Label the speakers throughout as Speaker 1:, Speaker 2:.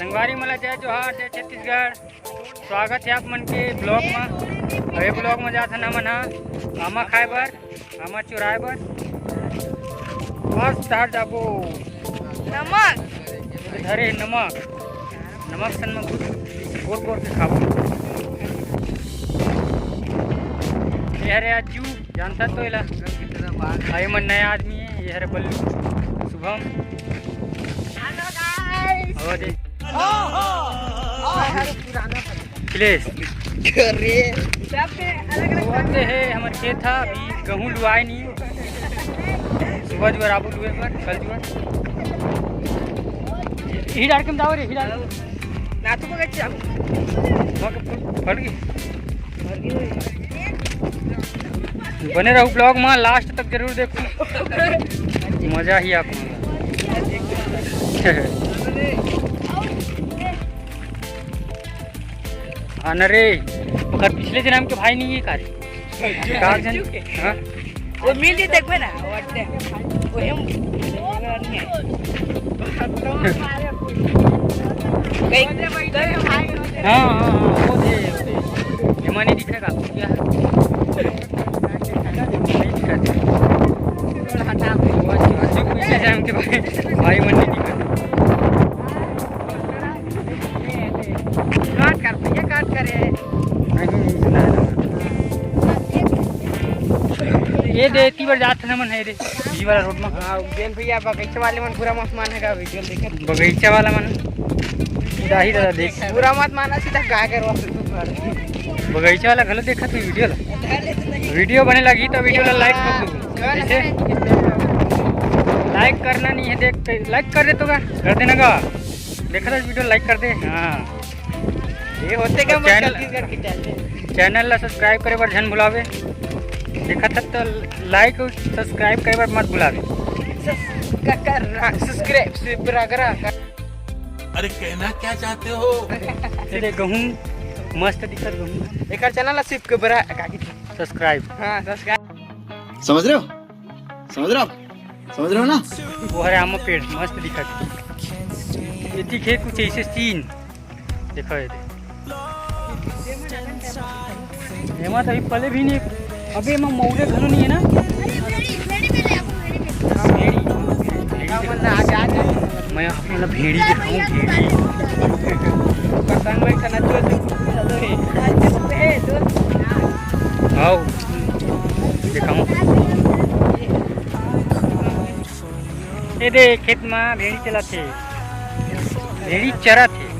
Speaker 1: संगवारी मला जय जोहार जय छत्तीसगढ़। स्वागत है आप मन के ब्लॉग में। अरे ब्लॉग में जात हन हमन ह आमा खाए बर, आमा चुराए बर। मस्त हट जाबो
Speaker 2: नमक
Speaker 1: धरे नमक नमक सन में गोर गोर के खाबो। ये हरे अज्जू जानता तो इला आए मन नया आदमी है। ये हरे बल्लू शुभम और प्लेस है हमारे खेत था। अभी गेहूँ लुआए नहीं, सुबह जुआ आबू लुए पर कल जुआ ही डाल के जाओ रे ही डाल
Speaker 2: ना तो बगैचा
Speaker 1: फट गई। बने रहो ब्लॉग में, लास्ट तक जरूर देखो, मजा ही आपको। अरे अगर पिछले जन्म के भाई नहीं है कार्य हाँ
Speaker 2: वो मिल जी देखबे ना वाटते वो हम नहीं है
Speaker 1: हाँ वो थे जमा नहीं दिखेगा क्या पिछले जन्म के भाई मन नहीं दिखा।
Speaker 2: काट करे
Speaker 1: ये देती बार जाते हैं मन है रे जी वाला रोड में।
Speaker 2: हां बेन भैया बगीचा वाले मन पूरा मत मानेगा वीडियो देखे।
Speaker 1: बगीचा वाला मन दाही दादा देख
Speaker 2: पूरा मत माना सीधा गा कर
Speaker 1: बगीचा वाला गलत देखा थी वीडियो बने लगी तो वीडियो ला लाइक कर दो। जैसे लाइक करना नहीं है देख लाइक कर दे तो कर देना का देखा था वीडियो लाइक कर दे। हाँ
Speaker 2: ये होते क्या
Speaker 1: चैनल ला सब्सक्राइब करे बार झन भुलावे। देखा था तो लाइक और सब्सक्राइब करे बार मत भुलावे।
Speaker 2: सब्सक्राइब करा।
Speaker 3: अरे कहना क्या चाहते हो?
Speaker 1: तेरे गेहूँ मस्त दिखत गेहूँ।
Speaker 2: एक चैनल ला सिर्फ बरा
Speaker 1: सब्सक्राइब।
Speaker 2: हां सब्सक्राइब
Speaker 4: समझ रहे हो? समझ रहे हो ना?
Speaker 1: वो हरे आम पेड़ मस्त दिखत। ये दिखे कुछ ऐसे सीन देखो ये तो अभी पले भी नहीं। अबे मैं मौरे घरों नहीं है ना मैं मतलब भेड़ी दिखाऊँ भेड़ी आओ दिखाऊँ। ये दे खेत में भेड़ी चला थे, भेड़ी चरा थे।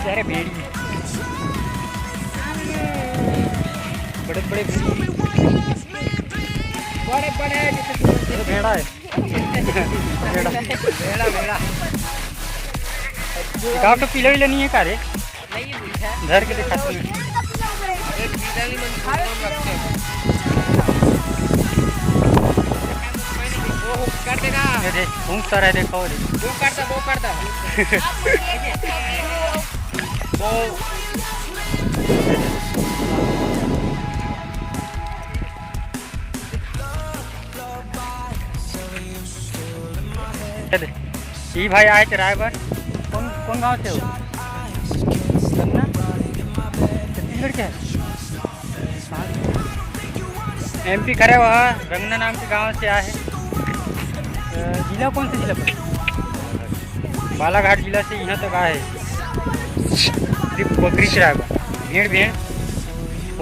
Speaker 1: अरे भेड़ी बड़े बड़े भेड़ा है भेड़ा तो पीला विला नहीं है का रे घर के दिखाते हैं। घूम सारा देखो
Speaker 2: वो करता
Speaker 1: ये भाई आए किराए पर कौन गांव से हो? छत्तीसगढ़ के MP खड़े वहाँ रंगना नाम के गांव से आए। जिला कौन सा जिला पर? बालाघाट जिला से यहाँ तक आए। सिर्फ बकरी चराए भेड़ भेड़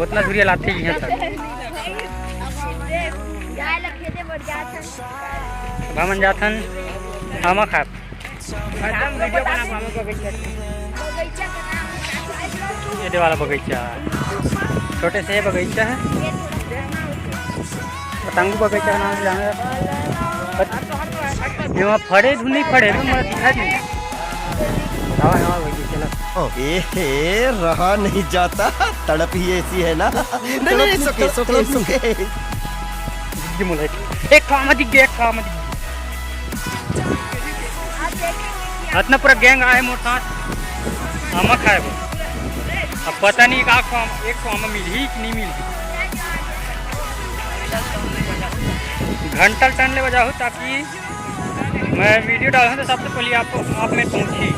Speaker 1: उतना दूरिया लाते यहाँ तक। भामन जाथन आमा खाप ये वाला बगीचा छोटे से बगीचा है। पतंगू बगीचा का नाम जाना यहाँ फड़े धुन नहीं फड़े मैं दिखा दी हवा हवा बगीचा
Speaker 4: रहा नहीं जाता, तड़प ही ऐसी है ना। नहीं सुके
Speaker 1: एक काम दिख गया, एक काम दिख इतना पूरा गैंग आए मोर साथ आमा खाए। अब पता नहीं एक आम मिली कि नहीं मिली। घंटा टन ले बजाओ ताकि मैं वीडियो डालूँ तो सबसे पहले आप में पहुँची।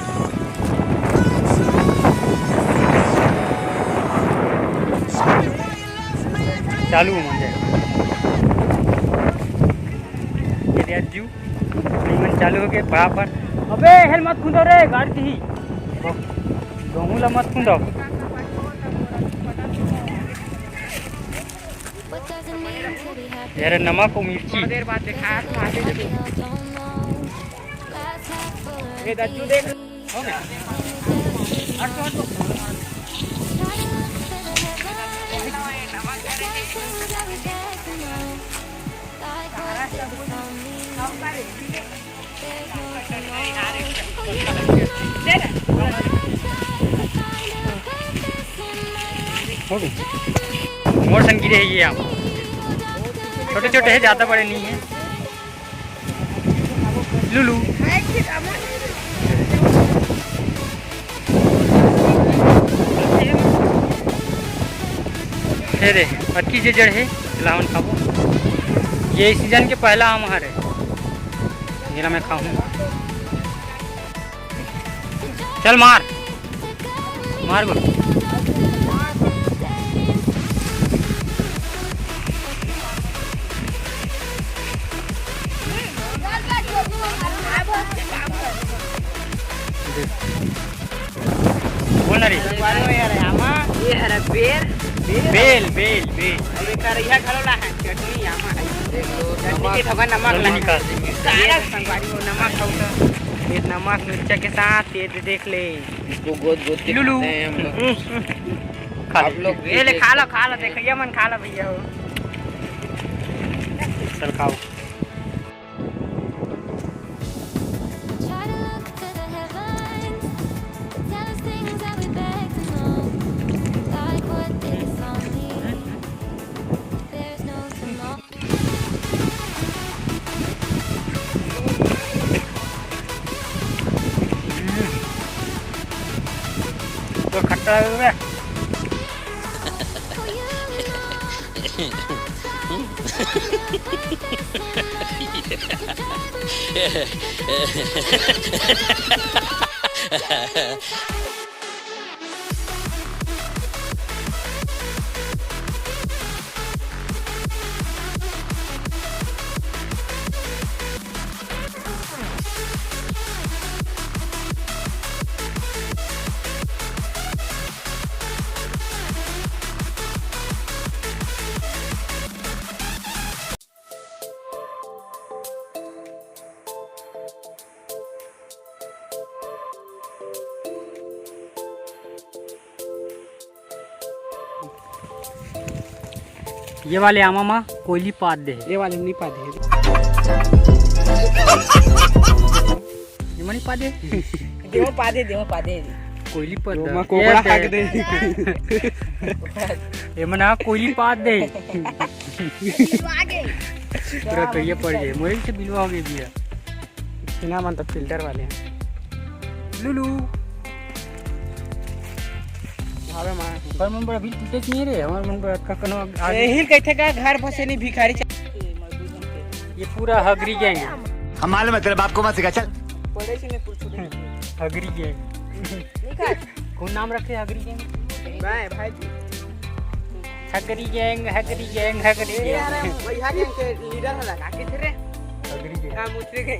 Speaker 1: चालू मन जाए जू मन चालू हो गए बराबर। अबे हेल मत खुंदो रे गाड़ी ही गहूँ ला मत खुंदो। यार नमक और मिर्ची
Speaker 2: देर बाद देखा ये दादू देख
Speaker 1: हो गया। हो गई मोर संगी है ये आम छोटे छोटे है ज़्यादा बड़े नहीं है। लुलू रे अटकी जे जड़ है लावन खाबो। ये सीजन के पहला आम है जेरा मैं खाऊँ। चल मार मार गो। बोल ना रे
Speaker 2: ये हरा बेर
Speaker 1: बेल बेल बेल
Speaker 2: अबे करैया घलोला है चटनी आमा है चटनी के ठोका नमक
Speaker 1: चल
Speaker 2: लगा
Speaker 1: निकाल देंगे।
Speaker 2: सारा संगवारी को नमक खाऊ तो ये नमक मिर्चा के साथ ये देख ले
Speaker 5: इसको गोद गोद के
Speaker 1: लुलू।
Speaker 5: खाते हैं हम लोग।
Speaker 1: खा
Speaker 5: आप लोग
Speaker 2: ये ले खा लो देखिए मन खा लो भैया हो।
Speaker 1: चल खाओ। तो खट्टा है ये वाले आमा माँ कोयली पात दे
Speaker 2: ये वाले नहीं पाते
Speaker 1: ये मनी पात दे
Speaker 2: देव पादे
Speaker 1: कोयली पात
Speaker 2: मैं कोबरा हाक दे
Speaker 1: ये मना कोयली पात दे पूरा करिए पड़ गए मोरे से बिलवा हो गई भैया।
Speaker 2: बिना मन तो फिल्टर वाले हैं
Speaker 1: लुलू
Speaker 2: भावे मां
Speaker 1: पर मन बड़ा भी टूटे नहीं रे हमार मन बड़ा का कनो
Speaker 2: हिल कैथे का घर फसे नहीं भिखारी
Speaker 1: ये पूरा हगरी गैंग है।
Speaker 4: हम मालूम है तेरे बाप को मत सिखा चल।
Speaker 2: पड़े से नहीं पूछ
Speaker 1: हगरी गैंग कौन नाम रखे हगरी गैंग?
Speaker 2: भाई भाई
Speaker 1: हगरी गैंग हगरी गैंग हगरी
Speaker 2: यार
Speaker 1: गैंग
Speaker 2: भैया के लीडर है लगा के थे रे
Speaker 1: हगरी गैंग
Speaker 2: काम उतरे गए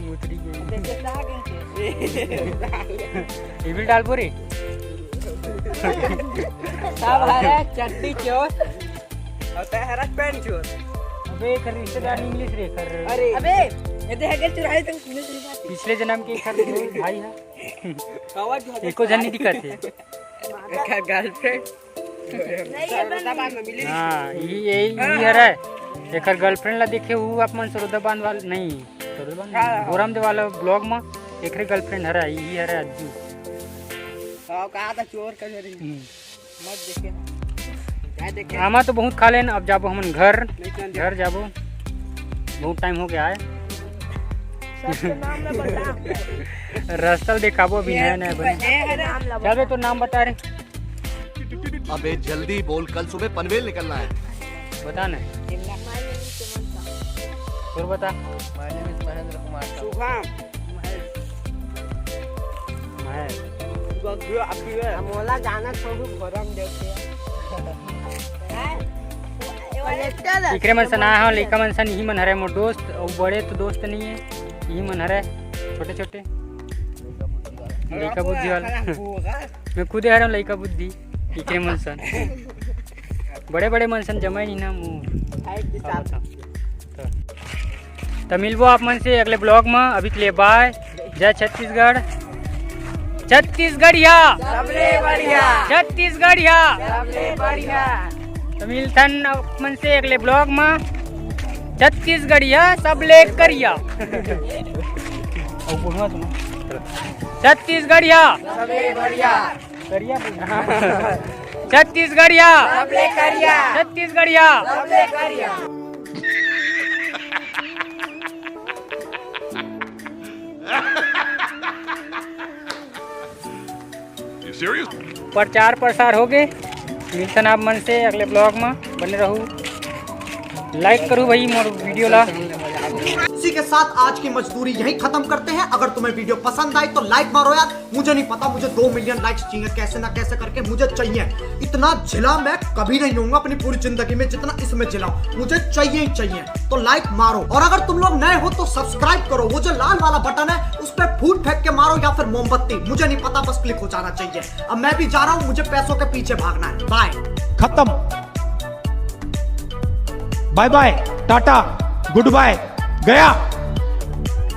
Speaker 1: मुतरी गैंग
Speaker 2: देखे ला गए
Speaker 1: ये भी डाल पूरी
Speaker 2: सब हरा चट्टी चोर और ते हरा पैंट चोर।
Speaker 1: अबे कर रिश्तेदार इंग्लिश रे कर
Speaker 2: अरे अबे ये देख के चुराई तुम सुने सुनी बात
Speaker 1: पिछले जन्म के कर भाई है
Speaker 2: आवाज
Speaker 1: एको जन नहीं दिखत है।
Speaker 2: का गर्लफ्रेंड नहीं में मिली
Speaker 1: हां ये हरा एकर गर्लफ्रेंड ला देखे हु आप मन सरोदाबान वाला नहीं सरोदाबान गोराम दे वाला ब्लॉग में एकरे गर्लफ्रेंड हरा ई हरा अज्जू
Speaker 2: हां कहा था चोर कर रही मत देखे क्या देखे
Speaker 1: आमा तो बहुत खा लेन। अब जाबो हमन घर जाबो बहुत टाइम हो गया है।
Speaker 2: सबके नाम ना बता
Speaker 1: रास्ता दिखाबो अभी नया नया बने। चल तो नाम बता रे
Speaker 4: अबे जल्दी बोल कल सुबह पनवेल निकलना है।
Speaker 1: बता ना और बता।
Speaker 2: My name is Mahendra Kumar
Speaker 5: Shubham
Speaker 1: मैं
Speaker 2: मोला जाना छोड़ू गरम देखे
Speaker 1: इकरे मन से ना हो लइका मन से नहीं मन हरे मोर दोस्त और बड़े तो दोस्त नहीं है यही मन हरे छोटे छोटे लइका बुद्धि वाला मैं खुद हरा लइका बुद्धि इकरे मन सन बड़े बड़े मन सन जमाई नहीं ना मुँह तो मिलबो आप मन से अगले ब्लॉग में। अभी के लिए बाय। जय छत्तीसगढ़। छत्तीसगढ़िया
Speaker 2: सबले बढ़िया
Speaker 1: छत्तीसगढ़िया
Speaker 2: सबले बढ़िया।
Speaker 1: तो मिलथन आप मन से अगले ब्लॉग में। छत्तीसगढ़िया सबले करिया छत्तीसगढ़िया
Speaker 2: सबले बढ़िया
Speaker 1: करिया छत्तीसगढ़िया
Speaker 2: सबले करिया
Speaker 1: छत्तीसगढ़िया
Speaker 2: सबले करिया।
Speaker 3: You serious?
Speaker 1: प्रचार प्रसार हो गए। मिलथन आप मन से अगले ब्लॉग में। बने रहू। लाइक करूँ भाई मोर वीडियो ला।
Speaker 6: इसी के साथ आज की मजदूरी यही खत्म करते हैं। अगर तुम्हें वीडियो पसंद आई तो लाइक मारो यार। मुझे नहीं पता, मुझे 2 मिलियन लाइक्स चाहिए, कैसे ना कैसे करके मुझे चाहिए। इतना झिला मैं कभी नहीं होऊंगा अपनी पूरी जिंदगी में जितना इसमें झिला, मुझे चाहिए ही चाहिए। तो लाइक मारो और अगर तुम लोग नए हो तो सब्सक्राइब करो। वो जो लाल वाला बटन है उस पर फूट फेंक के मारो या फिर मोमबत्ती, मुझे नहीं पता, बस क्लिक हो जाना चाहिए। अब मैं भी जा रहा हूं, मुझे पैसों के पीछे भागना है। बाय।
Speaker 7: खत्म। Bye bye, tata, good bye, गया।